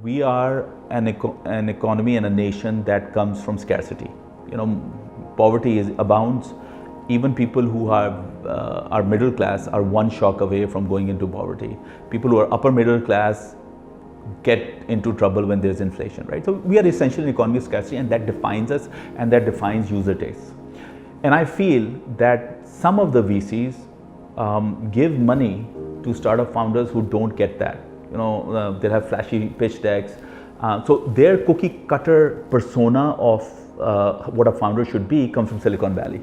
we are an economy and a nation that comes from scarcity. Poverty abounds. Even people who are middle class are one shock away from going into poverty. People who are upper middle class get into trouble when there's inflation, right? So we are essentially an economy of scarcity, and that defines us, and that defines user tastes. And I feel that some of the VCs give money to startup founders who don't get that. They have flashy pitch decks. So their cookie cutter persona of what a founder should be comes from Silicon Valley.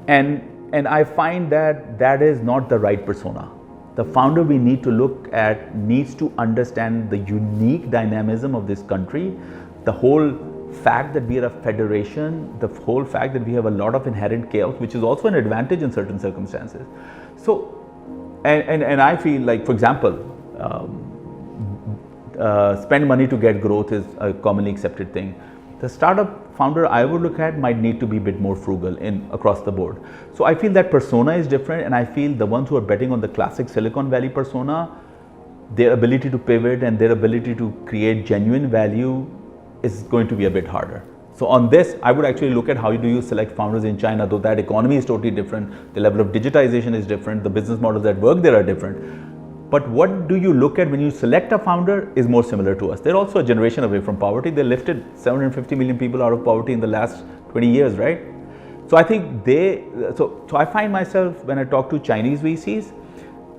And I find that is not the right persona. The founder we need to look at needs to understand the unique dynamism of this country, the whole fact that we are a federation, the whole fact that we have a lot of inherent chaos, which is also an advantage in certain circumstances. So, and I feel like, for example, spend money to get growth is a commonly accepted thing. The startup founder I would look at might need to be a bit more frugal across the board. So I feel that persona is different, and I feel the ones who are betting on the classic Silicon Valley persona, their ability to pivot and their ability to create genuine value is going to be a bit harder. So on this, I would actually look at how do you select founders in China, though that economy is totally different, the level of digitization is different, the business models that work there are different. But what do you look at when you select a founder is more similar to us. They're also a generation away from poverty. They lifted 750 million people out of poverty in the last 20 years, right? So I think so I find myself, when I talk to Chinese VCs,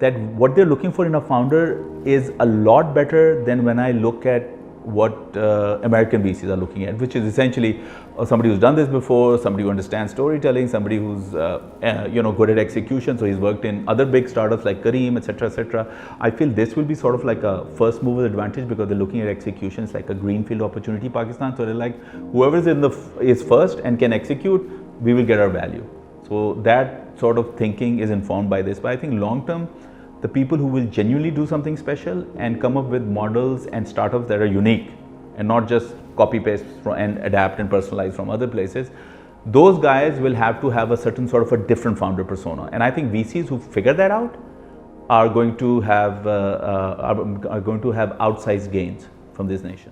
that what they're looking for in a founder is a lot better than when I look at what American VCs are looking at, which is essentially somebody who's done this before, somebody who understands storytelling, somebody who's good at execution. So he's worked in other big startups like Kareem, etc., etc. I feel this will be sort of like a first mover advantage because they're looking at execution. It's like a greenfield opportunity, Pakistan. So they're like, whoever is first and can execute, we will get our value. So that sort of thinking is informed by this. But I think long term, the people who will genuinely do something special and come up with models and startups that are unique and not just copy paste and adapt and personalize from other places, those guys will have to have a certain sort of a different founder persona. And I think VCs who figure that out are going to have outsized gains from this nation.